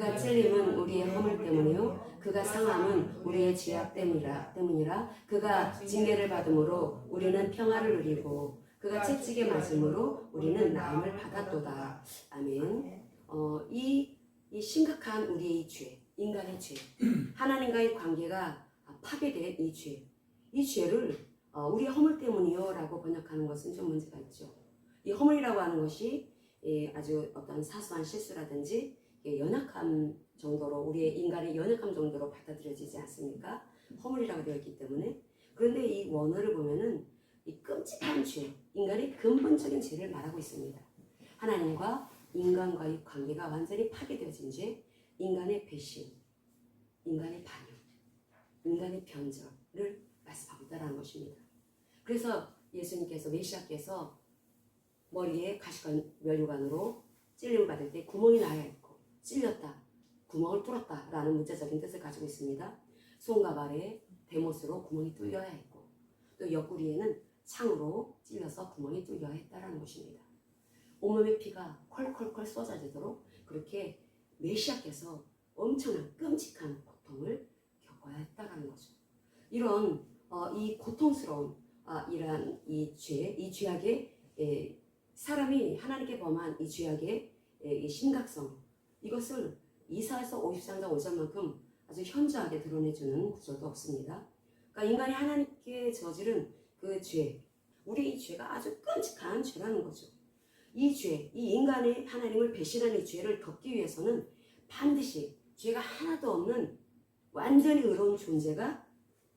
그가 찔림은 우리의 허물 때문이요 그가 상함은 우리의 죄악 때문이라 그가 징계를 받음으로 우리는 평화를 누리고 그가 채찍에 맞음으로 우리는 나음을 받았도다. 아멘. 이 심각한 우리의 죄, 인간의 죄, 하나님과의 관계가 파괴된 이 죄를 우리의 허물 때문이요 라고 번역하는 것은 좀 문제가 있죠. 이 허물이라고 하는 것이 아주 어떤 사소한 실수라든지 연약함 정도로 우리의 인간의 연약함 정도로 받아들여지지 않습니까? 허물이라고 되어 있기 때문에. 그런데 이 원어를 보면은 이 끔찍한 죄, 인간의 근본적인 죄를 말하고 있습니다. 하나님과 인간과의 관계가 완전히 파괴되어진 죄, 인간의 배신, 인간의 반역, 인간의 변절을 말씀하고 있다는 것입니다. 그래서 예수님께서 메시아께서 머리에 가시관 면류관으로 찔림을 받을 때 구멍이 나야 했고 찔렸다, 구멍을 뚫었다 라는 문자적인 뜻을 가지고 있습니다. 손과 발에 대못으로 구멍이 뚫려야 했고 또 옆구리에는 창으로 찔려서 구멍이 뚫려야 했다라는 것입니다. 온몸의 피가 콜콜콜 쏟아지도록 그렇게 메시아께서 엄청난 끔찍한 고통을 겪어야 했다라는 거죠. 이런 이 고통스러운 이러한 이 죄악의 사람이 하나님께 범한 이 죄악의 이 심각성, 이것을 이사야서 53장 5절만큼 아주 현저하게 드러내주는 구절도 없습니다. 그러니까 인간이 하나님께 저지른 그 죄, 우리 이 죄가 아주 끔찍한 죄라는 거죠. 이 죄, 이 인간의 하나님을 배신하는 이 죄를 덮기 위해서는 반드시 죄가 하나도 없는 완전히 의로운 존재가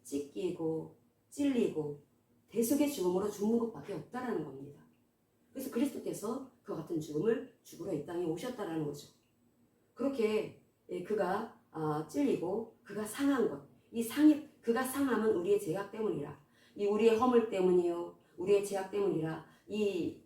찢기고 찔리고 대속의 죽음으로 죽는 것밖에 없다라는 겁니다. 그래서 그리스도께서 그 같은 죽음을 죽으러 이 땅에 오셨다라는 거죠. 그렇게 그가 찔리고 그가 상한 것, 그가 상함은 우리의 죄악 때문이라, 이 우리의 허물 때문이요 우리의 죄악 때문이라, 이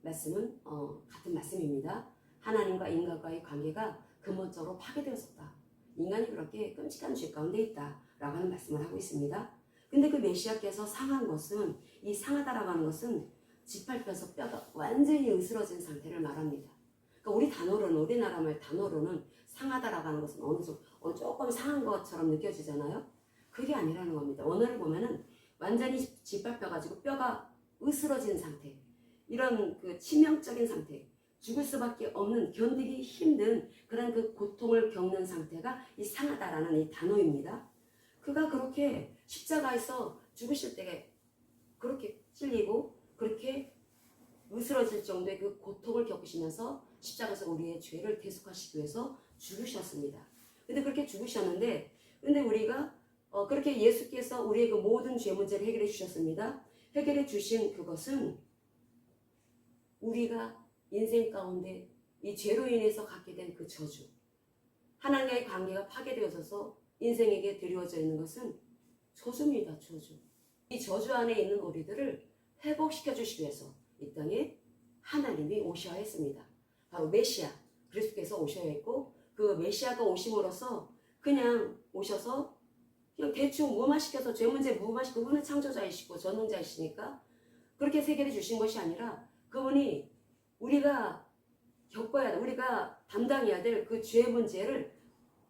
말씀은 같은 말씀입니다. 하나님과 인간과의 관계가 근본적으로 파괴되었었다. 인간이 그렇게 끔찍한 죄 가운데 있다라고 하는 말씀을 하고 있습니다. 근데 그 메시아께서 상한 것은, 이 상하다라고 하는 것은 짓밟혀서 뼈가 완전히 으스러진 상태를 말합니다. 그러니까 우리나라 말 단어로는 상하다라고 하는 것은 어느 정도 조금 상한 것처럼 느껴지잖아요. 그게 아니라는 겁니다. 원어를 보면은 완전히 짓밟혀가지고 뼈가 으스러진 상태, 이런 그 치명적인 상태, 죽을 수밖에 없는, 견디기 힘든 그런 그 고통을 겪는 상태가 이 상하다라는 이 단어입니다. 그가 그렇게 십자가에서 죽으실 때 그렇게 찔리고 그렇게 으스러질 정도의 그 고통을 겪으시면서 십자가에서 우리의 죄를 대속하시기 위해서 죽으셨습니다. 근데 그렇게 죽으셨는데, 근데 우리가 그렇게 예수께서 우리의 그 모든 죄 문제를 해결해 주셨습니다. 해결해 주신 그것은 우리가 인생 가운데 이 죄로 인해서 갖게 된 그 저주, 하나님과의 관계가 파괴되어져서 인생에게 드리워져 있는 것은 저주입니다. 저주. 이 저주 안에 있는 우리들을 회복시켜 주시기 위해서 이 땅에 하나님이 오셔야 했습니다. 바로 메시아, 그리스도께서 오셔야 했고, 그 메시아가 오심으로써 그냥 오셔서 그냥 대충 무마시켜서 죄 문제 무마시키고, 그분은 창조자이시고 전능자이시니까 그렇게 해결해 주신 것이 아니라, 그분이 우리가 겪어야 돼, 우리가 담당해야 될 그 죄 문제를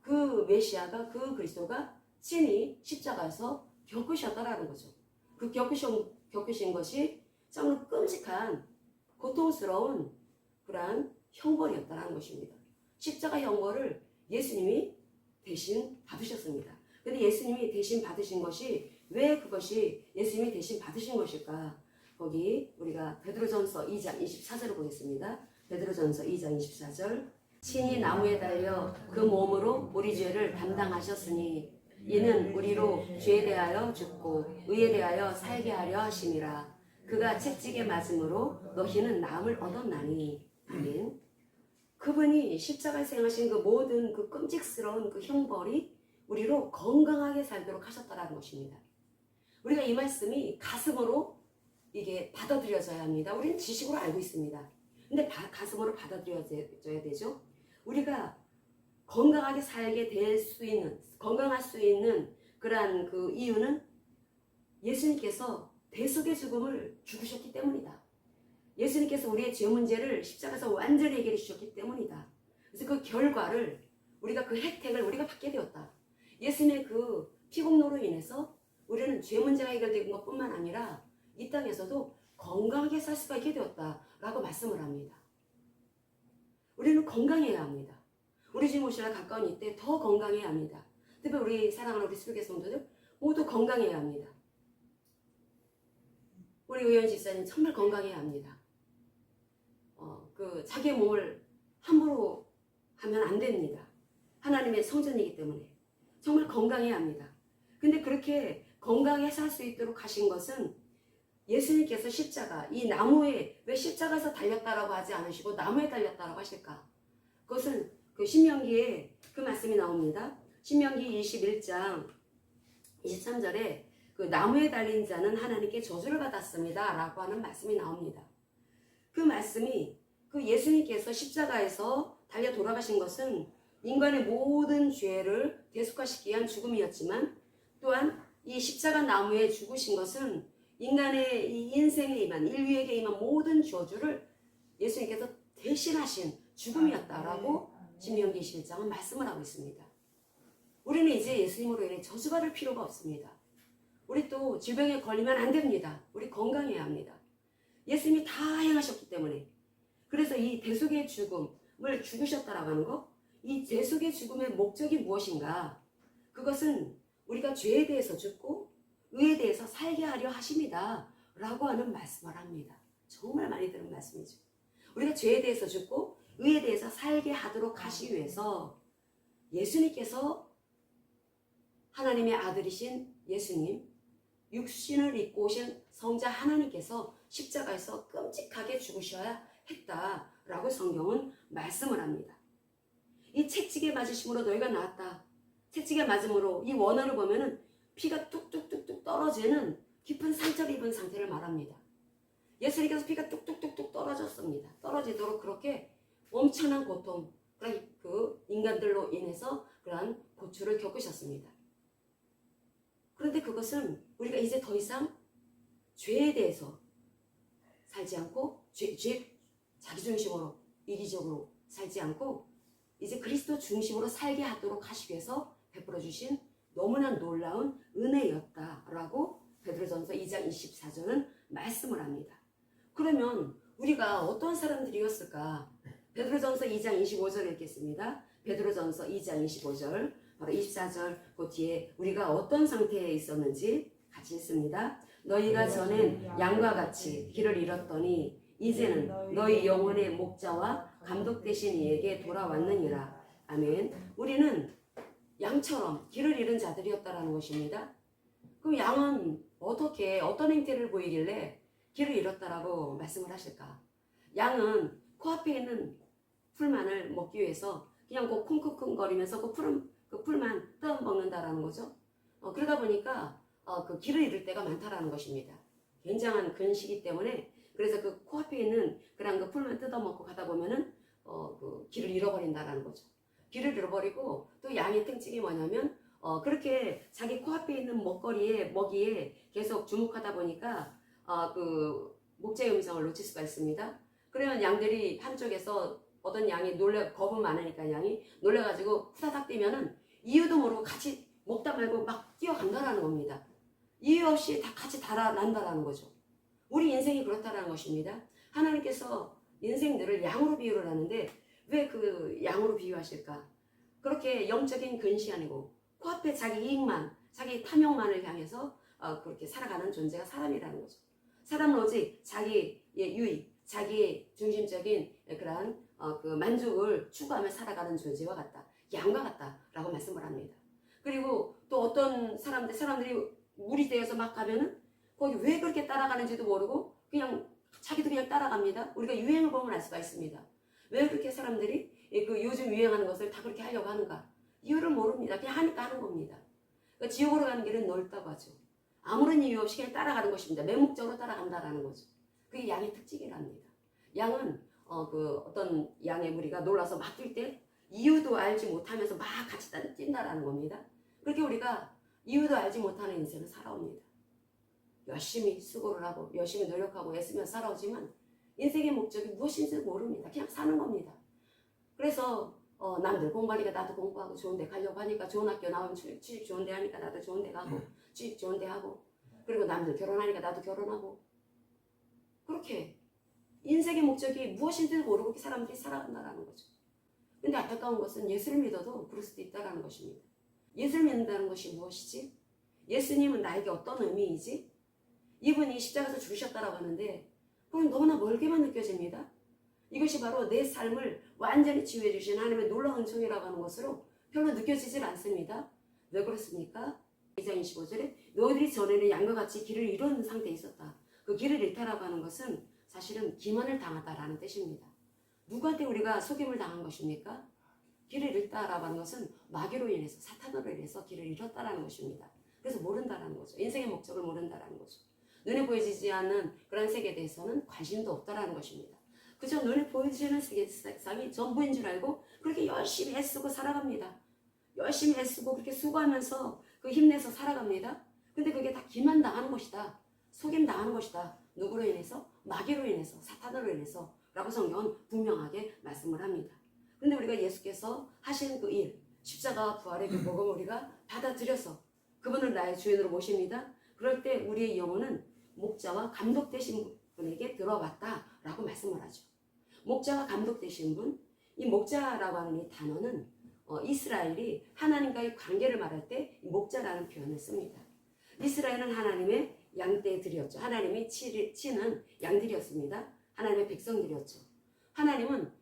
그 메시아가, 그 그리스도가 친히 십자가에서 겪으셨다라는 거죠. 그 겪으신 것이 정말 끔찍한 고통스러운 그러한 형벌이었다라는 것입니다. 십자가 형벌을 예수님이 대신 받으셨습니다. 근데 예수님이 대신 받으신 것이, 왜 그것이 예수님이 대신 받으신 것일까? 거기 우리가 베드로전서 2장 24절을 보겠습니다. 베드로전서 2장 24절. 친히 나무에 달려 그 몸으로 우리 죄를 담당하셨으니 이는 우리로 죄에 대하여 죽고 의에 대하여 살게 하려 하심이라. 그가 채찍에 맞음으로 너희는 나음을 얻었나니. 아멘. 그분이 십자가에서 행하신 그 모든 그 끔찍스러운 그 형벌이 우리로 건강하게 살도록 하셨다는 것입니다. 우리가 이 말씀이 가슴으로 이게 받아들여져야 합니다. 우리는 지식으로 알고 있습니다. 근데 가슴으로 받아들여져야 되죠. 우리가 건강하게 살게 될 수 있는, 건강할 수 있는 그러한 그 이유는 예수님께서 대속의 죽음을 죽으셨기 때문이다. 예수님께서 우리의 죄 문제를 십자가에서 완전히 해결해 주셨기 때문이다. 그래서 그 결과를 우리가 그 혜택을 우리가 받게 되었다. 예수님의 그 피공로로 인해서 우리는 죄 문제가 해결된 것뿐만 아니라 이 땅에서도 건강하게 살 수가 있게 되었다라고 말씀을 합니다. 우리는 건강해야 합니다. 우리 주님 오시라 가까운 이때 더 건강해야 합니다. 특히 우리 사랑하는 우리 수교계 성도들 모두 건강해야 합니다. 우리 의원 집사님 정말 건강해야 합니다. 자기의 몸을 함부로 하면 안 됩니다. 하나님의 성전이기 때문에 정말 건강해야 합니다. 근데 그렇게 건강해 살 수 있도록 하신 것은 예수님께서 십자가, 이 나무에 왜 십자가에서 달렸다라고 하지 않으시고 나무에 달렸다라고 하실까? 그것은 그 신명기에 그 말씀이 나옵니다. 신명기 21장 23절에 그 나무에 달린 자는 하나님께 저주를 받았습니다 라고 하는 말씀이 나옵니다. 그 말씀이 그 예수님께서 십자가에서 달려 돌아가신 것은 인간의 모든 죄를 대속화시키기 위한 죽음이었지만 또한 이 십자가 나무에 죽으신 것은 인간의 이 인생에 임한 인류에게 임한 모든 저주를 예수님께서 대신하신 죽음이었다라고 신명기 21장은 말씀을 하고 있습니다. 우리는 이제 예수님으로 인해 저주받을 필요가 없습니다. 우리 또 질병에 걸리면 안 됩니다. 우리 건강해야 합니다. 예수님이 다 행하셨기 때문에. 그래서 이 대속의 죽음을 죽으셨다라고 하는 거, 이 대속의 죽음의 목적이 무엇인가? 그것은 우리가 죄에 대해서 죽고 의에 대해서 살게 하려 하십니다 라고 하는 말씀을 합니다. 정말 많이 들은 말씀이죠. 우리가 죄에 대해서 죽고 의에 대해서 살게 하도록 하시기 위해서 예수님께서 하나님의 아들이신 예수님, 육신을 입고 오신 성자 하나님께서 십자가에서 끔찍하게 죽으셔야 했다라고 성경은 말씀을 합니다. 이 채찍에 맞으심으로 너희가 나았다. 채찍에 맞음으로 이 원어를 보면은 피가 뚝뚝뚝뚝 떨어지는 깊은 상처를 입은 상태를 말합니다. 예수님께서 피가 뚝뚝뚝뚝 떨어졌습니다. 떨어지도록 그렇게 엄청난 고통, 그 인간들로 인해서 그러한 고초를 겪으셨습니다. 그런데 그것은 우리가 이제 더 이상 죄에 대해서 살지 않고 자기중심으로 이기적으로 살지 않고 이제 그리스도 중심으로 살게 하도록 하시기 위해서 베풀어 주신 너무나 놀라운 은혜였다라고 베드로전서 2장 24절은 말씀을 합니다. 그러면 우리가 어떠한 사람들이었을까? 베드로전서 2장 25절 읽겠습니다. 베드로전서 2장 25절 바로 24절 그 뒤에 우리가 어떤 상태에 있었는지 같이 읽습니다. 너희가 전엔 양과 같이 길을 잃었더니 이제는 너희 영혼의 목자와 감독 되신 이에게 돌아왔느니라. 아멘. 우리는 양처럼 길을 잃은 자들이었다라는 것입니다. 그럼 양은 어떻게 어떤 행태를 보이길래 길을 잃었다라고 말씀을 하실까? 양은 코앞에 있는 풀만을 먹기 위해서 그냥 그 쿵쿵쿵거리면서 그 풀만 뜯어 먹는다라는 거죠. 그러다 보니까 그 길을 잃을 때가 많다라는 것입니다. 굉장한 근시기 때문에 그래서 그 코앞에 있는 그런 그 풀만 뜯어 먹고 가다 보면은 그 길을 잃어버린다라는 거죠. 길을 잃어버리고 또 양의 특징이 뭐냐면 그렇게 자기 코앞에 있는 먹이에 계속 주목하다 보니까 그 목자의 음성을 놓칠 수가 있습니다. 그러면 양들이 한쪽에서 어떤 양이 겁은 많으니까 양이 놀래가지고 후다닥 뛰면은 이유도 모르고 같이 먹다 말고 막 뛰어간다라는 겁니다. 이유 없이 다 같이 달아난다라는 거죠. 우리 인생이 그렇다라는 것입니다. 하나님께서 인생들을 양으로 비유를 하는데 왜 그 양으로 비유하실까? 그렇게 영적인 근시 아니고 코앞에 자기 이익만, 자기 탐욕만을 향해서 그렇게 살아가는 존재가 사람이라는 거죠. 사람은 오직 자기의 유익, 자기의 중심적인 그러한 그 만족을 추구하며 살아가는 존재와 같다. 양과 같다라고 말씀을 합니다. 그리고 또 어떤 사람들이 물이 되어서 막 가면은 거기 왜 그렇게 따라가는지도 모르고 그냥 자기도 그냥 따라갑니다. 우리가 유행을 보면 알 수가 있습니다. 왜 그렇게 사람들이 그 요즘 유행하는 것을 다 그렇게 하려고 하는가? 이유를 모릅니다. 그냥 하니까 하는 겁니다. 그러니까 지옥으로 가는 길은 넓다고 하죠. 아무런 이유 없이 그냥 따라가는 것입니다. 맹목적으로 따라간다라는 거죠. 그게 양의 특징이랍니다. 양은 어떤 양의 무리가 놀라서 막 뛸 때 이유도 알지 못하면서 막 같이 뛴다라는 겁니다. 그렇게 우리가 이유도 알지 못하는 인생을 살아옵니다. 열심히 수고를 하고 열심히 노력하고 애쓰며 살아오지만 인생의 목적이 무엇인지 모릅니다. 그냥 사는 겁니다. 그래서 남들 공부하니까 나도 공부하고 좋은 데 가려고 하니까 좋은 학교 나오면 취직 좋은 데 하니까 나도 좋은 데 가고 취직 좋은 데 하고 그리고 남들 결혼하니까 나도 결혼하고 그렇게 인생의 목적이 무엇인지도 모르고 그 사람들이 살아간다는 거죠. 근데 안타까운 것은 예수를 믿어도 그럴 수도 있다는 것입니다. 예수를 믿는다는 것이 무엇이지? 예수님은 나에게 어떤 의미이지? 이분이 십자가에서 죽으셨다라고 하는데 그건 너무나 멀게만 느껴집니다. 이것이 바로 내 삶을 완전히 치유해 주신 하나님의 놀라운 은총이라고 하는 것으로 별로 느껴지질 않습니다. 왜 그렇습니까? 2장 25절에 너희들이 전에는 양과 같이 길을 잃은 상태에 있었다. 그 길을 잃다라고 하는 것은 사실은 기만을 당하다라는 뜻입니다. 누구한테 우리가 속임을 당한 것입니까? 길을 잃다라고 하는 것은 마귀로 인해서 사탄으로 인해서 길을 잃었다라는 것입니다. 그래서 모른다라는 거죠. 인생의 목적을 모른다라는 거죠. 눈에 보여지지 않는 그런 세계에 대해서는 관심도 없다라는 것입니다. 그저 눈에 보여지는 세상이 전부인 줄 알고 그렇게 열심히 애쓰고 살아갑니다. 열심히 애쓰고 그렇게 수고하면서 그 힘내서 살아갑니다. 근데 그게 다 기만당하는 것이다. 속임당하는 것이다. 누구로 인해서? 마귀로 인해서, 사탄으로 인해서 라고 성경은 분명하게 말씀을 합니다. 근데 우리가 예수께서 하신 그 일, 십자가와 부활의 그 복음을 우리가 받아들여서 그분을 나의 주인으로 모십니다. 그럴 때 우리의 영혼은 목자와 감독 되신 분에게 들어갔다라고 말씀을 하죠. 목자와 감독 되신 분, 이 목자라고 하는 이 단어는 이스라엘이 하나님과의 관계를 말할 때 목자라는 표현을 씁니다. 이스라엘은 하나님의 양떼들이었죠. 하나님이 치는 양들이었습니다. 하나님의 백성들이었죠. 하나님은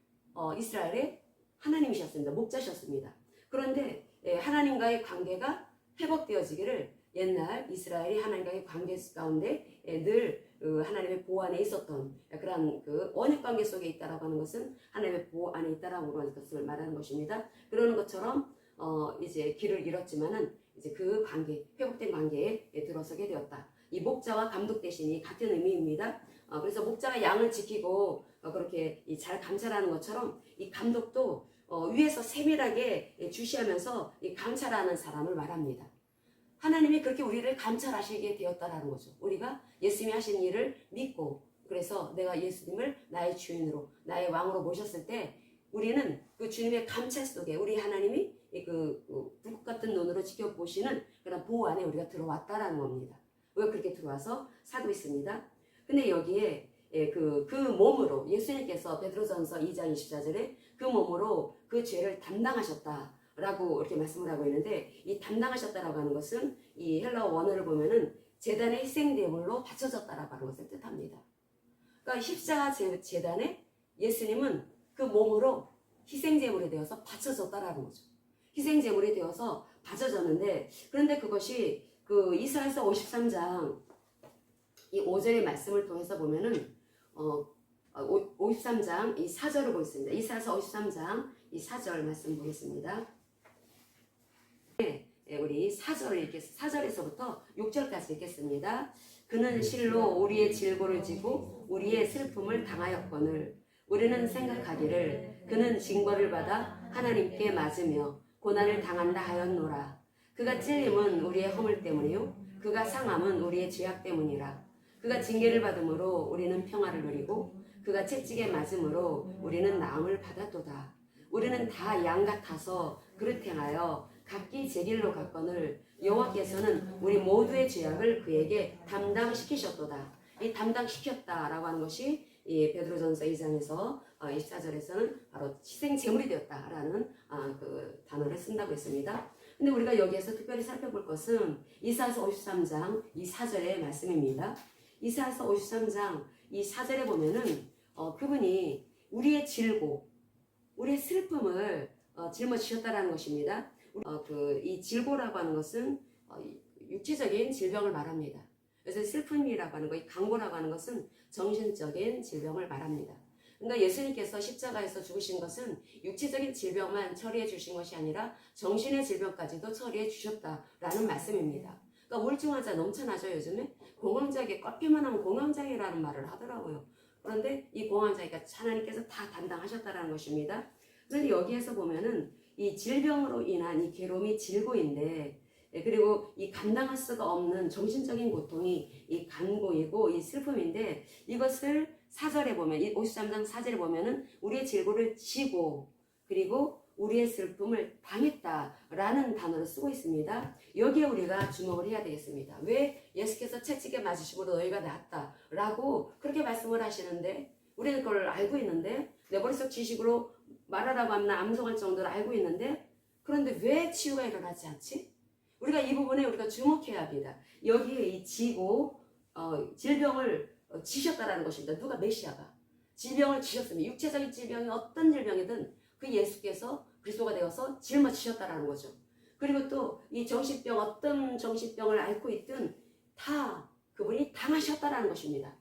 이스라엘의 하나님이셨습니다. 목자셨습니다. 그런데 하나님과의 관계가 회복되어지기를 옛날 이스라엘이 하나님과의 관계 가운데 늘 하나님의 보호 안에 있었던 그런 그 언약 관계 속에 있다라고 하는 것은 하나님의 보호 안에 있다라고 하는 것을 말하는 것입니다. 그러는 것처럼 이제 길을 잃었지만은 이제 그 관계, 회복된 관계에 들어서게 되었다. 이 목자와 감독 대신이 같은 의미입니다. 그래서 목자가 양을 지키고 그렇게 잘 감찰하는 것처럼 이 감독도 위에서 세밀하게 주시하면서 이 감찰하는 사람을 말합니다. 하나님이 그렇게 우리를 감찰하시게 되었다라는 거죠. 우리가 예수님이 하신 일을 믿고 그래서 내가 예수님을 나의 주인으로 나의 왕으로 모셨을 때 우리는 그 주님의 감찰 속에 우리 하나님이 그 불꽃 같은 눈으로 지켜보시는 그런 보호 안에 우리가 들어왔다라는 겁니다. 우리가 그렇게 들어와서 살고 있습니다. 근데 여기에 그 몸으로 예수님께서 베드로전서 2장 24절에 그 몸으로 그 죄를 담당하셨다. 라고 이렇게 말씀을 하고 있는데 이 담당하셨다라고 하는 것은 이 헬라어 원어를 보면은 제단의 희생제물로 바쳐졌다라고 하는 것을 뜻합니다. 그러니까 십자가 제단에 예수님은 그 몸으로 희생제물이 되어서 바쳐졌다라는 거죠. 희생제물이 되어서 바쳐졌는데 그런데 그것이 그 이사야서 53장 이 5절의 말씀을 통해서 보면은 53장 이 4절을 보겠습니다. 이사야서 53장 이 4절 말씀 보겠습니다. 우리 4절에서부터 6절까지 읽겠습니다. 그는 실로 우리의 질고를 지고 우리의 슬픔을 당하였거늘 우리는 생각하기를 그는 징벌을 받아 하나님께 맞으며 고난을 당한다 하였노라. 그가 찔림은 우리의 허물 때문이요 그가 상함은 우리의 죄악 때문이라. 그가 징계를 받음으로 우리는 평화를 누리고 그가 채찍에 맞음으로 우리는 나음을 받았도다. 우리는 다 양 같아서 그릇 행하여 각기 제 길로 갔거늘 여호와께서는 우리 모두의 죄악을 그에게 담당시키셨도다. 이 담당시켰다라고 하는 것이 이 베드로전서 2장에서 24절에서는 바로 희생 제물이 되었다라는 그 단어를 쓴다고 했습니다. 근데 우리가 여기에서 특별히 살펴볼 것은 이사야서 53장 이 4절의 말씀입니다. 이사야서 53장 이 4절에 보면은 그분이 우리의 질고 우리의 슬픔을 짊어지셨다라는 것입니다. 이 질고라고 하는 것은 육체적인 질병을 말합니다. 그래서 슬픔이라고 하는 것, 이 강고라고 하는 것은 정신적인 질병을 말합니다. 그러니까 예수님께서 십자가에서 죽으신 것은 육체적인 질병만 처리해 주신 것이 아니라 정신의 질병까지도 처리해 주셨다라는 말씀입니다. 그러니까 우울증 환자 넘쳐나죠. 요즘에 공황장애 꺾기만 하면 공황장애라는 말을 하더라고요. 그런데 이 공황장애가 하나님께서 다 담당하셨다라는 것입니다. 그런데 여기에서 보면은 이 질병으로 인한 이 괴로움이 질고인데 그리고 이 감당할 수가 없는 정신적인 고통이 이 간고이고 이 슬픔인데 이것을 4절에 보면 이 53장 4절에 보면은 우리의 질고를 지고 그리고 우리의 슬픔을 당했다라는 단어를 쓰고 있습니다. 여기에 우리가 주목을 해야 되겠습니다. 왜 예수께서 채찍에 맞으심으로 너희가 낫다라고 그렇게 말씀을 하시는데 우리는 그걸 알고 있는데 내 머릿속 지식으로 말하라고 하면 암송할 정도로 알고 있는데 그런데 왜 치유가 일어나지 않지? 우리가 이 부분에 우리가 주목해야 합니다. 여기에 이 지고 질병을 지셨다라는 것입니다. 누가 메시아가 질병을 지셨습니다. 육체적인 질병이 어떤 질병이든 그 예수께서 그리스도가 되어서 짊어지셨다라는 거죠. 그리고 또 이 정신병 어떤 정신병을 앓고 있든 다 그분이 당하셨다라는 것입니다.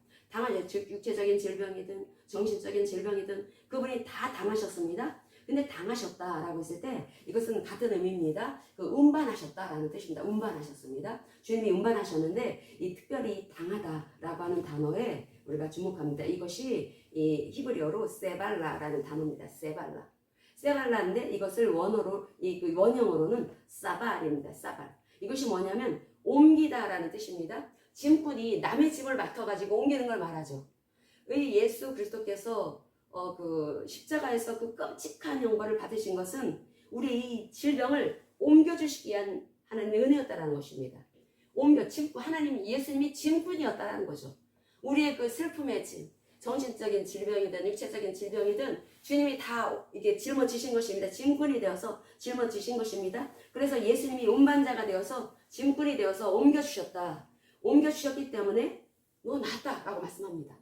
즉 육체적인 질병이든 정신적인 질병이든 그분이 다 당하셨습니다. 근데 당하셨다라고 했을 때 이것은 같은 의미입니다. 그 운반하셨다라는 뜻입니다. 운반하셨습니다. 주님이 운반하셨는데 이 특별히 당하다라고 하는 단어에 우리가 주목합니다. 이것이 이 히브리어로 세발라라는 단어입니다. 세발라인데 이것을 원어로 그 원형으로는 사발입니다. 사발. 이것이 뭐냐면 옮기다라는 뜻입니다. 짐꾼이 남의 짐을 맡아가지고 옮기는 걸 말하죠. 의 예수 그리스도께서 그 십자가에서 그 끔찍한 형벌을 받으신 것은 우리 이 질병을 옮겨주시기 위한 하나님의 은혜였다라는 것입니다. 하나님 예수님이 짐꾼이었다라는 거죠. 우리의 그 슬픔의 짐, 정신적인 질병이든 육체적인 질병이든 주님이 다 이게 짊어지신 것입니다. 짐꾼이 되어서 짊어지신 것입니다. 그래서 예수님이 운반자가 되어서 짐꾼이 되어서 옮겨주셨다. 옮겨주셨기 때문에 너 낫다라고 말씀합니다.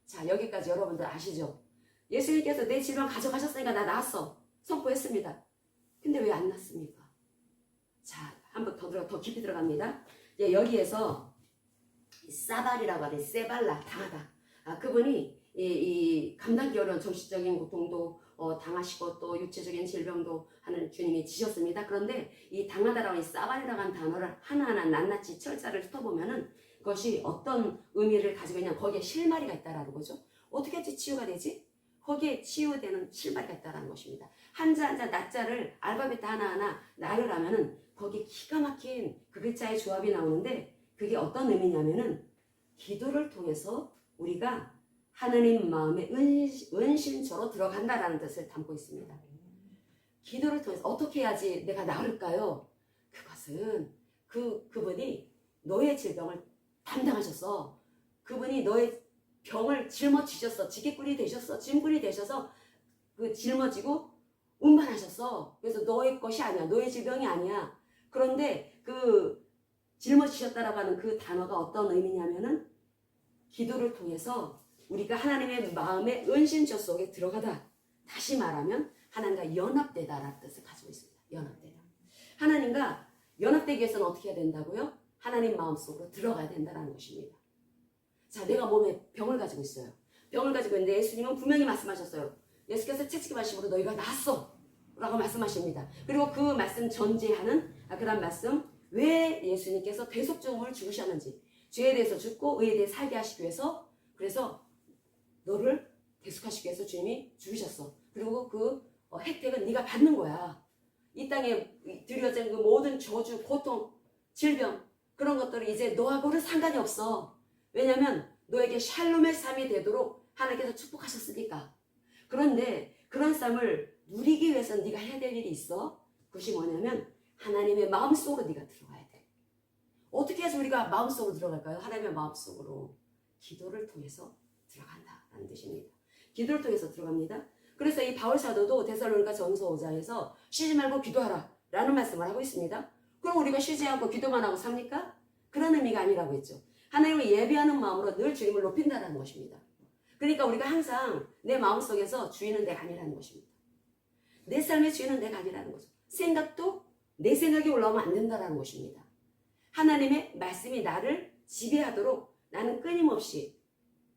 자, 여기까지 여러분들 아시죠? 예수님께서 내 질병 가져가셨으니까 나 나았어. 선포했습니다. 근데 왜 안 낫습니까? 자, 한번 더 깊이 들어갑니다. 여기에서 사발이라고 하는 세발라, 당하다. 그분이 이 감당기 어려운 정신적인 고통도 당하시고 또 육체적인 질병도 하는 주님이 지셨습니다. 그런데 이 당하다라고 이 사발이라고 하는 단어를 하나하나 낱낱이 철자를 훑어보면은 그것이 어떤 의미를 가지고 있냐면 거기에 실마리가 있다라는 거죠. 어떻게 해야지 치유가 되지? 거기에 치유되는 실마리가 있다는 것입니다. 한자 한자 낫자를 알파벳 하나하나 나를 하면은 거기 기가 막힌 그 글자의 조합이 나오는데 그게 어떤 의미냐면은 기도를 통해서 우리가 하나님 마음의 은신처로 들어간다라는 뜻을 담고 있습니다. 기도를 통해서 어떻게 해야지 내가 나을까요? 그것은 그분이 너의 질병을 담당하셔서 그분이 너의 병을 짊어지셨어. 지게꾼이 되셨어. 짐꾼이 되셔서 그 짊어지고 운반하셨어. 그래서 너의 것이 아니야. 너의 질병이 아니야. 그런데 그 짊어지셨다라고 하는 그 단어가 어떤 의미냐면은 기도를 통해서 우리가 하나님의 마음의 은신처 속에 들어가다. 다시 말하면 하나님과 연합되다라는 뜻을 가지고 있습니다. 연합되다. 하나님과 연합되기 위해서는 어떻게 해야 된다고요? 하나님 마음속으로 들어가야 된다는 것입니다. 자, 내가 몸에 병을 가지고 있어요. 병을 가지고 있는데 예수님은 분명히 말씀하셨어요. 예수께서 채찍에 맞으심으로 너희가 나았어 라고 말씀하십니다. 그리고 그 말씀 전제하는 그 다음 말씀 왜 예수님께서 대속증을 죽으셨는지 죄에 대해서 죽고 의에 대해 살게 하시기 위해서 그래서 너를 대속하시기 위해서 주님이 죽으셨어. 그리고 그 혜택은 네가 받는 거야. 이 땅에 드려진 그 모든 저주, 고통, 질병 그런 것들이 이제 너하고는 상관이 없어. 왜냐하면 너에게 샬롬의 삶이 되도록 하나님께서 축복하셨으니까. 그런데 그런 삶을 누리기 위해서는 네가 해야 될 일이 있어. 그것이 뭐냐면 하나님의 마음속으로 네가 들어가야 돼. 어떻게 해서 우리가 마음속으로 들어갈까요? 하나님의 마음속으로 기도를 통해서 들어간다라는 뜻입니다. 기도를 통해서 들어갑니다. 그래서 이 바울 사도도 데살로니가 전서 5장에서 쉬지 말고 기도하라 라는 말씀을 하고 있습니다. 그럼 우리가 쉬지 않고 기도만 하고 삽니까? 그런 의미가 아니라고 했죠. 하나님을 예배하는 마음으로 늘 주님을 높인다는 것입니다. 그러니까 우리가 항상 내 마음속에서 주인은 내가 아니라는 것입니다. 내 삶의 주인은 내가 아니라는 거죠. 생각도 내 생각이 올라오면 안 된다는 것입니다. 하나님의 말씀이 나를 지배하도록 나는 끊임없이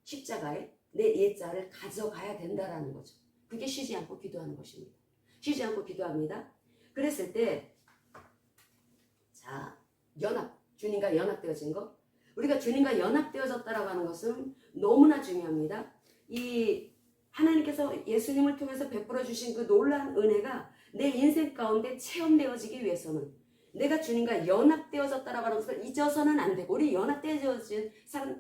십자가에 내 옛자를 가져가야 된다는 거죠. 그게 쉬지 않고 기도하는 것입니다. 쉬지 않고 기도합니다. 그랬을 때 자, 주님과 연합되어진 것. 우리가 주님과 연합되어졌다라고 하는 것은 너무나 중요합니다. 이 하나님께서 예수님을 통해서 베풀어 주신 그 놀라운 은혜가 내 인생 가운데 체험되어지기 위해서는 내가 주님과 연합되어졌다라고 하는 것을 잊어서는 안 되고 우리 연합되어진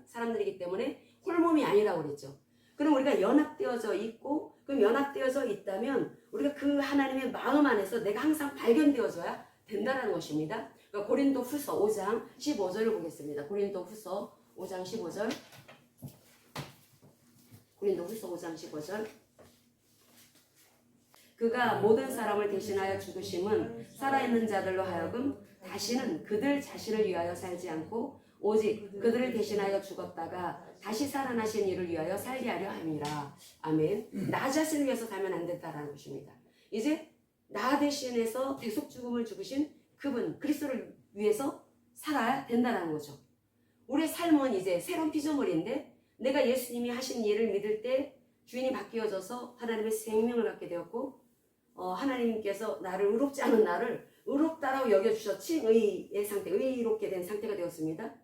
사람들이기 때문에 홀몸이 아니라고 그랬죠. 그럼 우리가 연합되어져 있고 그럼 연합되어져 있다면 우리가 그 하나님의 마음 안에서 내가 항상 발견되어져야 된다는 것입니다. 그러니까 고린도 후서 5장 15절을 보겠습니다. 고린도 후서 5장 15절. 고린도 후서 5장 15절. 그가 모든 사람을 대신하여 죽으심은 살아있는 자들로 하여금 다시는 그들 자신을 위하여 살지 않고 오직 그들을 대신하여 죽었다가 다시 살아나신 이를 위하여 살게 하려 함이라. 아멘. 나 자신을 위해서 살면 안 된다라는 것입니다. 이제 나 대신해서 대속 죽음을 죽으신 그분 그리스도를 위해서 살아야 된다는 거죠. 우리의 삶은 이제 새로운 피조물인데 내가 예수님이 하신 일을 믿을 때 주인이 바뀌어져서 하나님의 생명을 갖게 되었고 하나님께서 나를 의롭지 않은 나를 의롭다라고 여겨주셔 칭의의 상태, 의롭게 된 상태가 되었습니다.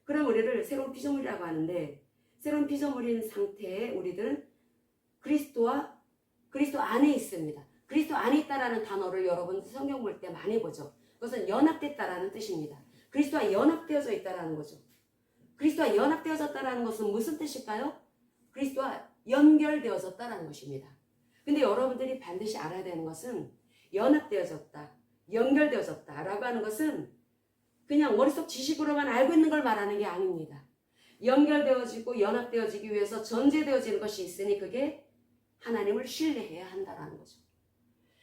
그럼 우리를 새로운 피조물이라고 하는데 새로운 피조물인 상태에 우리들은 그리스도 안에 있습니다. 그리스도 안에 있다라는 단어를 여러분 성경 볼 때 많이 보죠. 그것은 연합됐다라는 뜻입니다. 그리스도와 연합되어져 있다라는 거죠. 그리스도와 연합되어졌다라는 것은 무슨 뜻일까요? 그리스도와 연결되어졌다라는 것입니다. 근데 여러분들이 반드시 알아야 되는 것은 연합되어졌다, 연결되어졌다라고 하는 것은 그냥 머릿속 지식으로만 알고 있는 걸 말하는 게 아닙니다. 연결되어지고 연합되어지기 위해서 전제되어지는 것이 있으니 그게 하나님을 신뢰해야 한다는 거죠.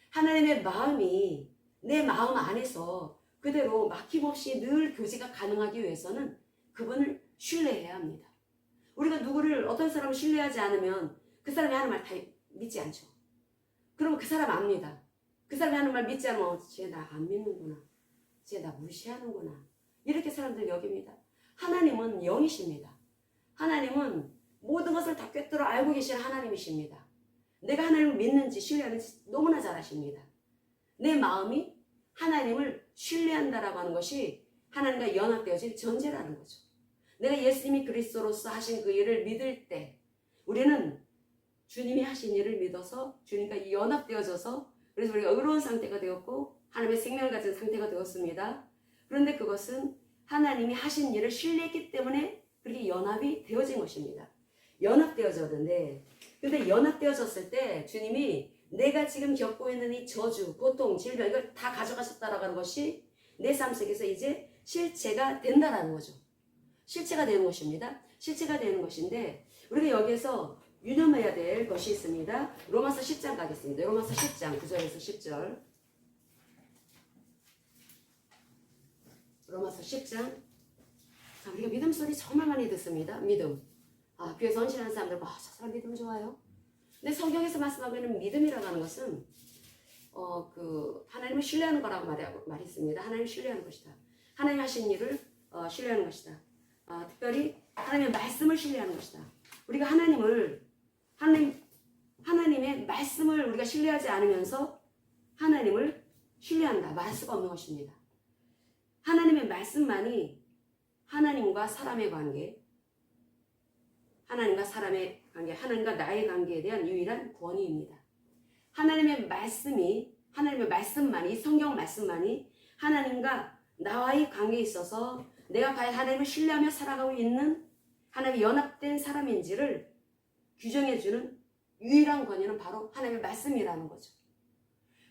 하나님의 마음이 내 마음 안에서 그대로 막힘없이 늘 교제가 가능하기 위해서는 그분을 신뢰해야 합니다. 우리가 누구를 어떤 사람을 신뢰하지 않으면 그 사람이 하는 말 다 믿지 않죠. 그러면 그 사람 압니다. 그 사람이 하는 말 믿지 않으면 쟤 나 안 믿는구나. 쟤 나 무시하는구나. 이렇게 사람들 여깁니다. 하나님은 영이십니다. 하나님은 모든 것을 다 꿰뚫어 알고 계시는 하나님이십니다. 내가 하나님을 믿는지 신뢰하는지 너무나 잘 아십니다. 내 마음이 하나님을 신뢰한다라고 하는 것이 하나님과 연합되어진 전제라는 거죠. 내가 예수님이 그리스도로서 하신 그 일을 믿을 때 우리는 주님이 하신 일을 믿어서 주님과 연합되어져서 그래서 우리가 의로운 상태가 되었고 하나님의 생명을 가진 상태가 되었습니다. 그런데 그것은 하나님이 하신 일을 신뢰했기 때문에 그렇게 연합이 되어진 것입니다. 연합되어졌는데 근데 연합되어졌을 때 주님이 내가 지금 겪고 있는 이 저주, 고통, 질병 이걸 다 가져가셨다라고 하는 것이 내 삶 속에서 이제 실체가 된다라는 거죠. 실체가 되는 것입니다. 실체가 되는 것인데 우리가 여기에서 유념해야 될 것이 있습니다. 로마서 10장 가겠습니다. 로마서 10장 9절에서 10절. 로마서 10장. 자, 우리가 믿음 소리 정말 많이 듣습니다. 믿음. 교회 선신하는 사람들, 저 사람 믿음 좋아요. 근데 성경에서 말씀하고 있는 믿음이라고 하는 것은 하나님을 신뢰하는 거라고 말했습니다. 하나님을 신뢰하는 것이다. 하나님 하신 일을 신뢰하는 것이다. 특별히 하나님의 말씀을 신뢰하는 것이다. 우리가 하나님의 말씀을 우리가 신뢰하지 않으면서 하나님을 신뢰한다. 말할 수가 없는 것입니다. 하나님의 말씀만이 하나님과 사람의 관계, 하나님과 사람의 관계, 하나님과 나의 관계에 대한 유일한 권위입니다. 하나님의 말씀만이, 이 성경 말씀만이 하나님과 나와의 관계에 있어서 내가 과연 하나님을 신뢰하며 살아가고 있는 하나님의 연합된 사람인지를 규정해주는 유일한 권위는 바로 하나님의 말씀이라는 거죠.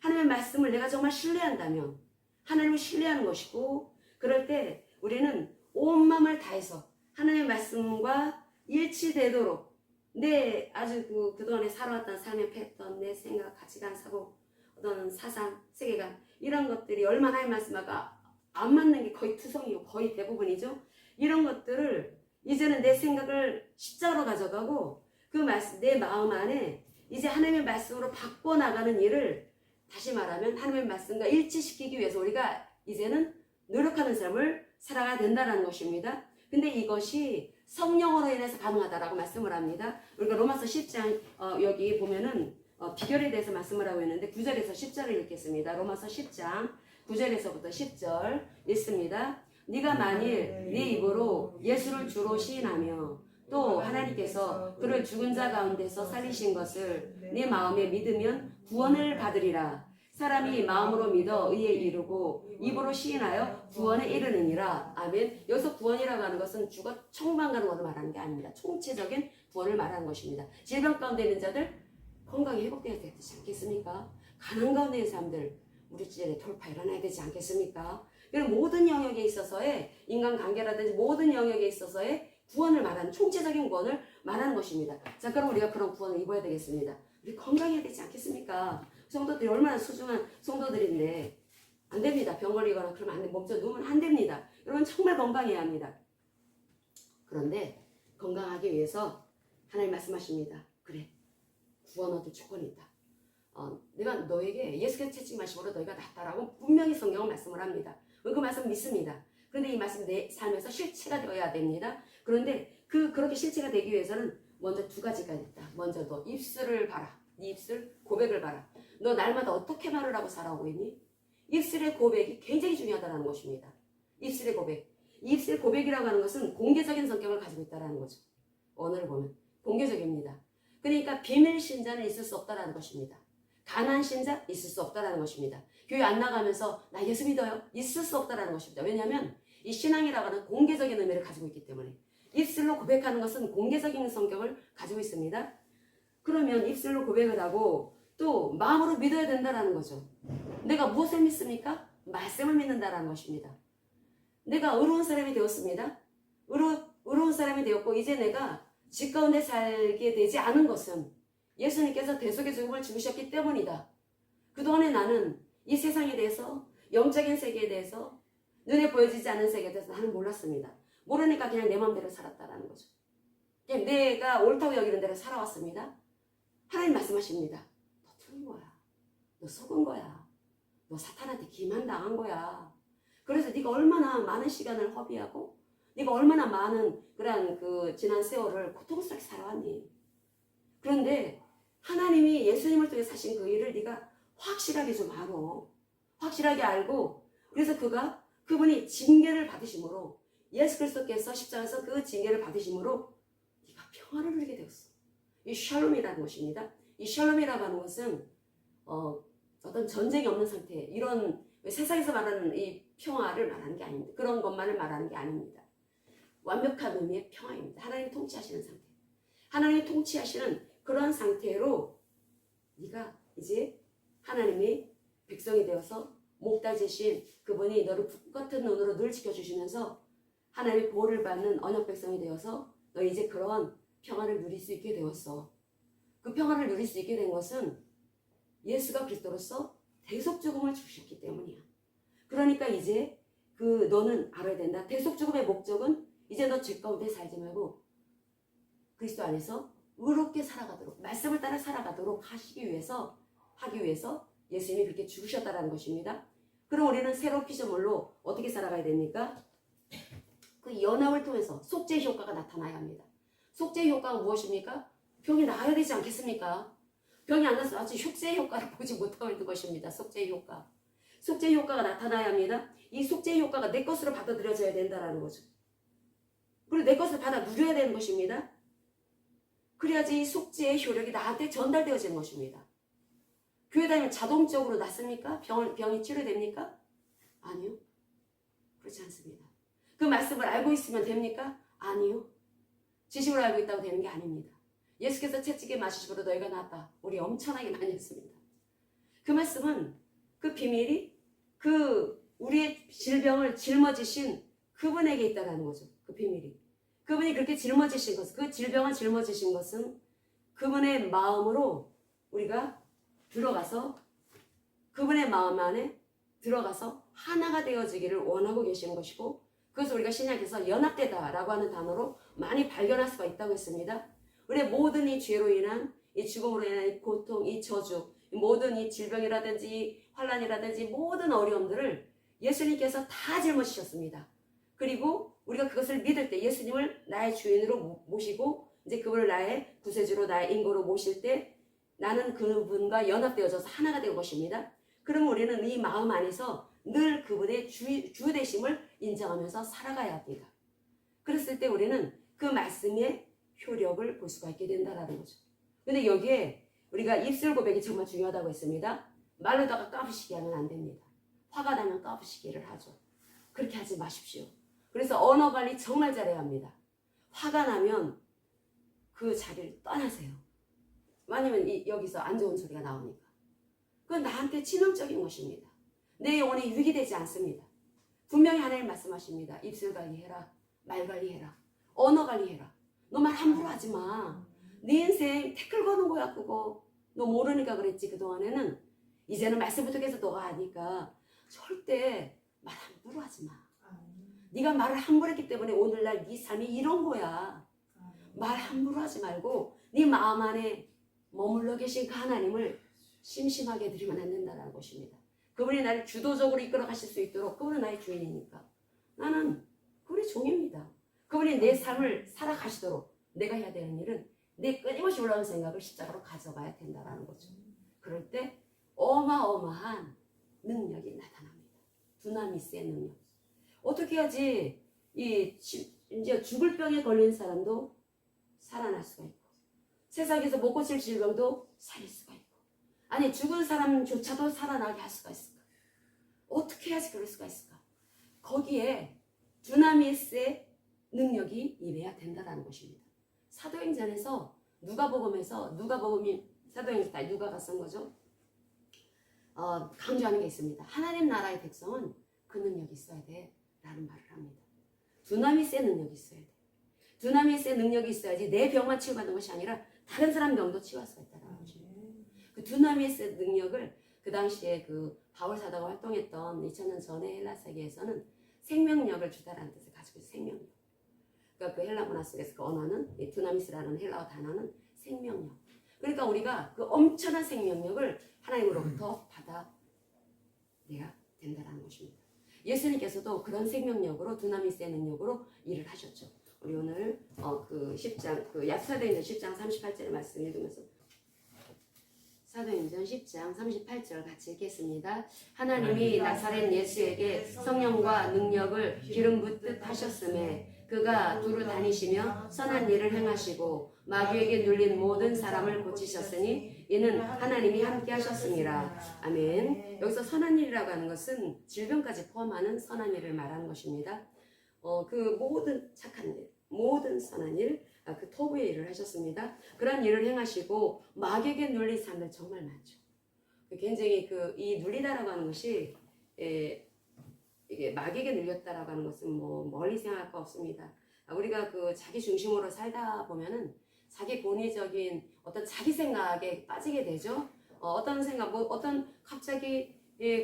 하나님의 말씀을 내가 정말 신뢰한다면 하나님을 신뢰하는 것이고 그럴 때 우리는 온 마음을 다해서 하나님의 말씀과 일치되도록 내 아주 그동안에 살아왔던 삶의 패턴, 내 생각, 가치관, 사고, 어떤 사상, 세계관 이런 것들이 얼마나 하나님의 말씀하고 안 맞는 게 거의 투성이고 거의 대부분이죠. 이런 것들을 이제는 내 생각을 십자가로 가져가고 그 말씀, 내 마음 안에 이제 하나님의 말씀으로 바꿔나가는 일을 다시 말하면 하나님의 말씀과 일치시키기 위해서 우리가 이제는 노력하는 삶을 살아가야 된다는 것입니다. 근데 이것이 성령으로 인해서 가능하다라고 말씀을 합니다. 우리가 로마서 10장 여기 보면은 비결에 대해서 말씀을 하고 있는데 9절에서 10절을 읽겠습니다. 로마서 10장 9절에서부터 10절 읽습니다. 네가 만일 네 입으로 예수를 주로 시인하며 또 하나님께서 그를 죽은 자 가운데서 살리신 것을 네 마음에 믿으면 구원을 받으리라. 사람이 마음으로 믿어 의에 이르고 입으로 시인하여 구원에 이르느니라. 아멘. 여기서 구원이라고 하는 것은 죽어 천국만 가는 것을 말하는 게 아닙니다. 총체적인 구원을 말하는 것입니다. 질병 가운데 있는 자들 건강이 회복돼야 되지 않겠습니까? 가난 가운데 있는 사람들 물질의 돌파 일어나야 되지 않겠습니까? 이런 모든 영역에 있어서의 인간관계라든지 모든 영역에 있어서의 구원을 말하는 총체적인 구원을 말하는 것입니다. 자, 그럼 우리가 그런 구원을 입어야 되겠습니다. 우리 건강해야 되지 않겠습니까? 성도들이 얼마나 소중한 성도들인데 안 됩니다. 병 걸리거나 그러면 안 돼. 몸져 누우면 안 됩니다. 여러분 정말 건강해야 합니다. 그런데 건강하기 위해서 하나님 말씀하십니다. 그래, 구원 얻을 조건이 있다. 내가 너에게 예수께서 채찍마심으로 너희가 낫다라고 분명히 성경은 말씀을 합니다. 그 말씀 믿습니다. 그런데 이 말씀 내 삶에서 실체가 되어야 됩니다. 그런데 그렇게 실체가 되기 위해서는 먼저 두 가지가 있다. 먼저 너 입술을 봐라. 네 입술 고백을 봐라. 너 날마다 어떻게 말을 하고 살아오고 있니? 입술의 고백이 굉장히 중요하다는 것입니다. 입술의 고백. 입술 고백이라고 하는 것은 공개적인 성격을 가지고 있다는 거죠. 언어를 보면 공개적입니다. 그러니까 비밀 신자는 있을 수 없다는 것입니다. 가난 신자 있을 수 없다는 것입니다. 교회 안 나가면서 나 예수 믿어요? 있을 수 없다는 것입니다. 왜냐하면 이 신앙이라고 하는 공개적인 의미를 가지고 있기 때문에 입술로 고백하는 것은 공개적인 성격을 가지고 있습니다. 그러면 입술로 고백을 하고 또 마음으로 믿어야 된다는 거죠. 내가 무엇을 믿습니까? 말씀을 믿는다는 것입니다. 내가 의로운 사람이 되었습니다. 의로운 사람이 되었고 이제 내가 집 가운데 살게 되지 않은 것은 예수님께서 대속의 죽음을 죽으셨기 때문이다. 그동안에 나는 이 세상에 대해서 영적인 세계에 대해서 눈에 보여지지 않는 세계에 대해서 나는 몰랐습니다. 모르니까 그냥 내 마음대로 살았다라는 거죠. 그냥 내가 옳다고 여기는 대로 살아왔습니다. 하나님 말씀하십니다. 너 틀린 거야. 너 속은 거야. 너 사탄한테 기만당한 거야. 그래서 네가 얼마나 많은 시간을 허비하고 네가 얼마나 많은 그러한 지난 세월을 고통스럽게 살아왔니. 그런데 하나님이 예수님을 통해 사신 그 일을 네가 확실하게 좀 알아. 확실하게 알고 그래서 그분이 징계를 받으심으로 예수 그리스도께서 십자가에서 그 징계를 받으심으로 네가 평안을 누리게 되었어. 이 샬롬이라는 것입니다. 이 샬롬이라고 하는 것은 어떤 전쟁이 없는 상태, 이런 세상에서 말하는 이 평화를 말하는 게 아닙니다. 그런 것만을 말하는 게 아닙니다. 완벽한 의미의 평화입니다. 하나님이 통치하시는 상태. 하나님이 통치하시는 그러한 상태로 네가 이제 하나님의 백성이 되어서 목다지신 그분이 너를 붓 같은 눈으로 늘 지켜주시면서 하나님의 보호를 받는 언약 백성이 되어서 너 이제 그런 평화를 누릴 수 있게 되었어. 그 평화를 누릴 수 있게 된 것은 예수가 그리스도로서 대속 죽음을 주셨기 때문이야. 그러니까 이제 너는 알아야 된다. 대속 죽음의 목적은 이제 너 죄 가운데 살지 말고 그리스도 안에서 의롭게 살아가도록, 말씀을 따라 살아가도록 하기 위해서 예수님이 그렇게 죽으셨다는 것입니다. 그럼 우리는 새로운 피조물로 어떻게 살아가야 됩니까? 그 연합을 통해서 속죄 효과가 나타나야 합니다. 속죄 효과가 무엇입니까? 병이 나아야 되지 않겠습니까? 병이 안 나서 아직 속죄 효과를 보지 못하고 있는 것입니다. 속죄 효과. 속죄 효과가 나타나야 합니다. 이 속죄 효과가 내 것으로 받아들여져야 된다는 거죠. 그리고 내 것을 받아 누려야 되는 것입니다. 그래야지 이 속죄의 효력이 나한테 전달되어지는 것입니다. 교회 다니면 자동적으로 낫습니까? 병이 치료됩니까? 아니요. 그렇지 않습니다. 그 말씀을 알고 있으면 됩니까? 아니요. 지식으로 알고 있다고 되는 게 아닙니다. 예수께서 채찍에 맞으심으로 너희가 낫다. 우리 엄청나게 많이 했습니다. 그 말씀은 그 비밀이 우리의 질병을 짊어지신 그분에게 있다는 거죠. 그 비밀이. 그분이 그렇게 짊어지신 것은, 그 질병을 짊어지신 것은 그분의 마음으로 우리가 들어가서 그분의 마음 안에 들어가서 하나가 되어지기를 원하고 계시는 것이고, 그것을 우리가 신약에서 연합되다라고 하는 단어로 많이 발견할 수가 있다고 했습니다. 우리의 모든 이 죄로 인한 이 죽음으로 인한 이 고통, 이 저주, 모든 이 질병이라든지 환란이라든지 모든 어려움들을 예수님께서 다 짊어지셨습니다. 그리고 우리가 그것을 믿을 때 예수님을 나의 주인으로 모시고 이제 그분을 나의 구세주로 나의 인고로 모실 때 나는 그분과 연합되어져서 하나가 될 것입니다. 그러면 우리는 이 마음 안에서 늘 그분의 주 되심을 인정하면서 살아가야 합니다. 그랬을 때 우리는 그 말씀의 효력을 볼 수가 있게 된다는 거죠. 근데 여기에 우리가 입술 고백이 정말 중요하다고 했습니다. 말로다가 까부시게 하면 안 됩니다. 화가 나면 까부시기를 하죠. 그렇게 하지 마십시오. 그래서 언어 관리 정말 잘해야 합니다. 화가 나면 그 자리를 떠나세요. 아니면 여기서 안 좋은 소리가 나오니까. 그건 나한테 치명적인 것입니다. 내 영혼에 유익이 되지 않습니다. 분명히 하나님 말씀하십니다. 입술 관리해라. 말 관리해라. 언어 관리해라. 너 말 함부로 하지 마. 네 인생 태클 거는 거야 그거. 너 모르니까 그랬지 그동안에는. 이제는 말씀 부탁해서 너가 아니까 절대 말 함부로 하지 마. 네가 말을 함부로 했기 때문에 오늘날 네 삶이 이런 거야. 말 함부로 하지 말고 네 마음 안에 머물러 계신 그 하나님을 심심하게 드리면 안 된다는 것입니다. 그분이 나를 주도적으로 이끌어 가실 수 있도록 그분은 나의 주인이니까 나는 그분의 종입니다. 그분이 내 삶을 살아가시도록 내가 해야 되는 일은 내 끊임없이 올라오는 생각을 십자가로 가져가야 된다는 거죠. 그럴 때 어마어마한 능력이 나타납니다. 두나미스의 능력. 어떻게 해야지 이제 죽을 병에 걸린 사람도 살아날 수가 있고 세상에서 못 고칠 질병도 살릴 수가 있고 아니 죽은 사람조차도 살아나게 할 수가 있을까? 어떻게 해야지 그럴 수가 있을까? 거기에 두나미스의 능력이 임해야 된다는 것입니다. 사도행전에서 누가복음이 사도행전 다 누가가 쓴 거죠. 강조하는 게 있습니다. 하나님 나라의 백성은 그 능력이 있어야 돼 라는 말을 합니다. 두나미스의 능력이 있어야 돼. 두나미스의 능력이 있어야지 내 병만 치유받는 것이 아니라 다른 사람 병도 치유할 수가 있다는 것입니다. 그 두나미스의 능력을 그 당시에 그 바울 사도가 활동했던 2000년 전에 헬라 세계에서는 생명력을 주다라는 뜻을 가지고 있어요. 생명력. 그러니까 그 헬라 문화 속에서 그 언어는 이 두나미스라는 헬라어 단어는 생명력. 그러니까 우리가 그 엄청난 생명력을 하나님으로부터 받아내야 된다는 것입니다. 예수님께서도 그런 생명력으로 두나미스의 능력으로 일을 하셨죠. 우리 오늘 그 10장 그 사도행전 10장 38절의 말씀 읽으면서 사도행전 10장 38절 같이 읽겠습니다. 하나님이 나사렛 예수에게 성령과 능력을 기름 붓듯 하셨음에 그가 두루 다니시며 선한 일을 행하시고 마귀에게 눌린 모든 사람을 고치셨으니 이는 하나님이 함께 하셨습니다. 아멘. 여기서 선한 일이라고 하는 것은 질병까지 포함하는 선한 일을 말하는 것입니다. 그 모든 착한 일, 모든 선한 일, 그 토부의 일을 하셨습니다. 그런 일을 행하시고 마귀에게 눌린 사람들 정말 많죠. 굉장히 이 눌리다라고 하는 것이 이게 마귀에게 눌렸다라고 하는 것은 뭐 멀리 생각할 거 없습니다. 우리가 그 자기 중심으로 살다 보면은 자기 본의적인 어떤 자기 생각에 빠지게 되죠. 어떤 생각, 갑자기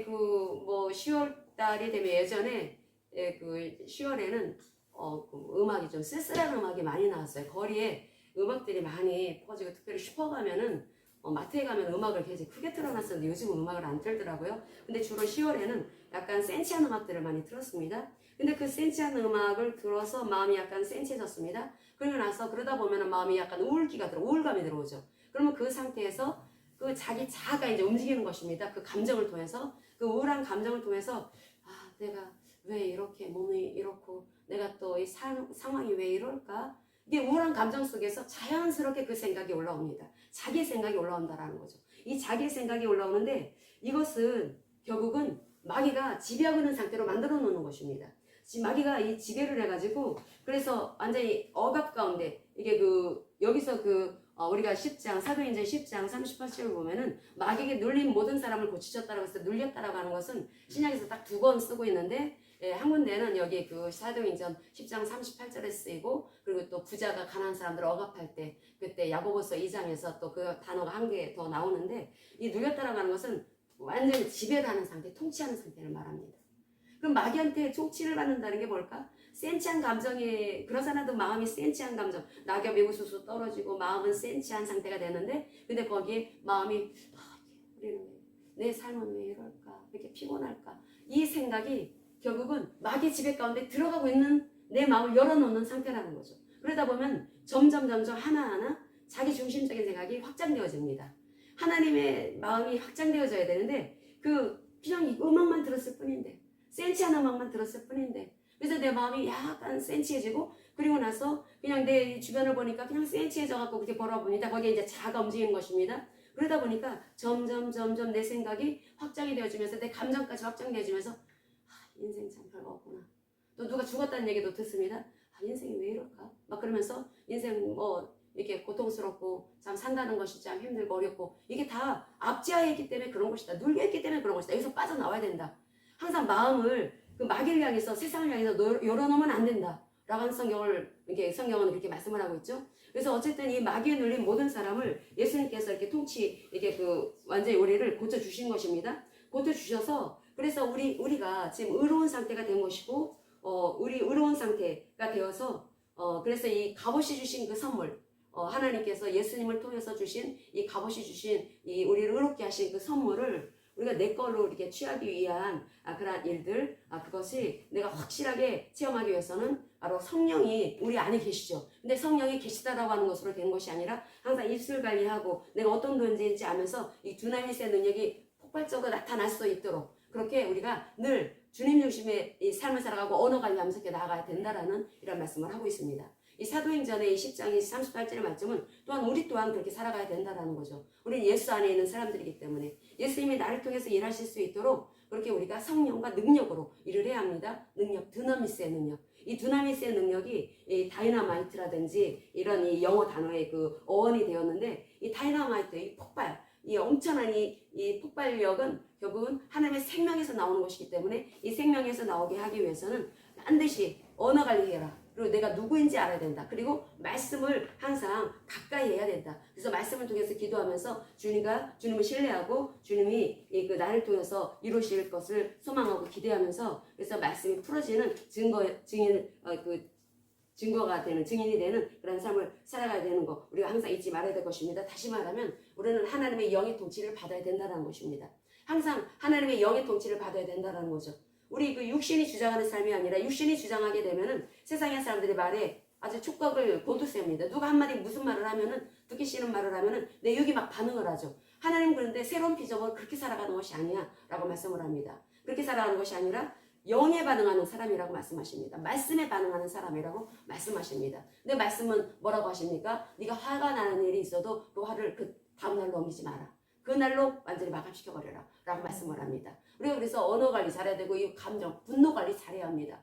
뭐 10월 달이 되면 예전에 그 10월에는 그 음악이 좀 쓸쓸한 음악이 많이 나왔어요. 거리에 음악들이 많이 퍼지고 특별히 슈퍼 가면은 마트에 가면 음악을 굉장히 크게 틀어놨었는데 요즘은 음악을 안 틀더라고요. 근데 주로 10월에는 약간 센치한 음악들을 많이 틀었습니다. 근데 그 센치한 음악을 들어서 마음이 약간 센치해졌습니다. 그러고 나서 그러다 보면 마음이 약간 우울감이 들어오죠. 그러면 그 상태에서 그 자기 자아가 이제 움직이는 것입니다. 그 감정을 통해서 그 우울한 감정을 통해서 내가 왜 이렇게 몸이 이렇고 내가 또 이 상황이 왜 이럴까? 이게 우울한 감정 속에서 자연스럽게 그 생각이 올라옵니다. 자기 생각이 올라온다라는 거죠. 이 자기 생각이 올라오는데 이것은 결국은 마귀가 지배하고 있는 상태로 만들어 놓는 것입니다. 마귀가 이 지배를 해가지고 그래서 완전히 억압 가운데 이게 여기서 우리가 사도행전 10장 38절을 보면은 마귀에게 눌린 모든 사람을 고치셨다라고 해서 눌렸다라고 하는 것은 신약에서 딱 2번 쓰고 있는데 한 군데는 여기 그 사도행전 10장 38절에 쓰이고 그리고 또 부자가 가난한 사람들을 억압할 때 그때 야고보서 2장에서 또 그 단어가 한 개 더 나오는데 이 눌렸다라고 하는 것은 완전히 지배를 하는 상태, 통치하는 상태를 말합니다. 그럼 마귀한테 통치를 받는다는 게 뭘까? 센치한 감정이 그러잖아도 마음이 센치한 감정, 낙엽이 우수수 떨어지고 마음은 센치한 상태가 되는데 근데 거기에 마음이 우리는 내 삶은 왜 이럴까? 왜 이렇게 피곤할까? 이 생각이 결국은 마귀 지배 가운데 들어가고 있는 내 마음을 열어놓는 상태라는 거죠. 그러다 보면 점점 하나하나 자기 중심적인 생각이 확장되어집니다. 하나님의 마음이 확장되어져야 되는데 그냥 이 음악만 들었을 뿐인데 센치한 음악만 들었을 뿐인데 그래서 내 마음이 약간 센치해지고 그리고 나서 그냥 내 주변을 보니까 그냥 센치해져갖고 그렇게 바라보니까 거기에 이제 자아가 움직이는 것입니다. 그러다 보니까 점점 내 생각이 확장이 되어지면서 내 감정까지 확장되어지면서 인생 참 별거 없구나. 또 누가 죽었다는 얘기도 듣습니다. 인생이 왜 이럴까? 막 그러면서 인생 이렇게 고통스럽고 참 산다는 것이 참 힘들고 어렵고 이게 다 압제하에 있기 때문에 그런 것이다. 눌려있기 때문에 그런 것이다. 여기서 빠져나와야 된다. 항상 마음을 그 마귀를 향해서 세상을 향해서 열어놓으면 안 된다. 라고 성경은 그렇게 말씀을 하고 있죠. 그래서 어쨌든 이 마귀에 눌린 모든 사람을 예수님께서 이렇게 이렇게 완전히 우리를 고쳐주신 것입니다. 고쳐주셔서 그래서 우리가 지금 의로운 상태가 된 것이고, 우리 의로운 상태가 되어서, 그래서 이 값없이 주신 그 선물, 하나님께서 예수님을 통해서 주신 이 값없이 주신 이 우리를 의롭게 하신 그 선물을 우리가 내 걸로 이렇게 취하기 위한 그러한 일들, 그것이 내가 확실하게 체험하기 위해서는 바로 성령이 우리 안에 계시죠. 근데 성령이 계시다라고 하는 것으로 된 것이 아니라 항상 입술 관리하고 내가 어떤 존재인지 알면서 이 두나미스의 능력이 폭발적으로 나타날 수 있도록 그렇게 우리가 늘 주님 중심의 이 삶을 살아가고 언어 관리하면서 이렇게 나아가야 된다라는 이런 말씀을 하고 있습니다. 이 사도행전의 이 10장 38절의 말씀은 또한 우리 또한 그렇게 살아가야 된다라는 거죠. 우리는 예수 안에 있는 사람들이기 때문에 예수님이 나를 통해서 일하실 수 있도록 그렇게 우리가 성령과 능력으로 일을 해야 합니다. 능력, 드나미스의 능력. 이 드나미스의 능력이 이 다이너마이트라든지 이런 이 영어 단어의 그 어원이 되었는데 이 다이너마이트, 이 폭발, 이 엄청난 이 폭발력은 결국은 하나님의 생명에서 나오는 것이기 때문에 이 생명에서 나오게 하기 위해서는 반드시 언어 관리해라. 그리고 내가 누구인지 알아야 된다. 그리고 말씀을 항상 가까이 해야 된다. 그래서 말씀을 통해서 기도하면서 주님을 신뢰하고 주님이 그 나를 통해서 이루실 것을 소망하고 기대하면서 그래서 말씀이 풀어지는 증거가 되는 증인이 되는 그런 삶을 살아가야 되는 거 우리가 항상 잊지 말아야 될 것입니다. 다시 말하면 우리는 하나님의 영의 통치를 받아야 된다는 것입니다. 항상 하나님의 영의 통치를 받아야 된다는 거죠. 우리 그 육신이 주장하는 삶이 아니라 육신이 주장하게 되면은 세상의 사람들의 말에 아주 촉각을 곤두셉니다. 누가 한마디 무슨 말을 하면은 듣기 싫은 말을 하면은 내 육이 막 반응을 하죠. 하나님은 그런데 새로운 피조물 그렇게 살아가는 것이 아니야 라고 말씀을 합니다. 그렇게 살아가는 것이 아니라 영에 반응하는 사람이라고 말씀하십니다. 말씀에 반응하는 사람이라고 말씀하십니다. 근데 말씀은 뭐라고 하십니까? 네가 화가 나는 일이 있어도 그 화를 그 다음날로 넘기지 마라. 그날로 완전히 마감시켜버려라 라고 말씀을 합니다. 우리가 그래서 언어 관리 잘해야 되고 이 감정, 분노 관리 잘해야 합니다.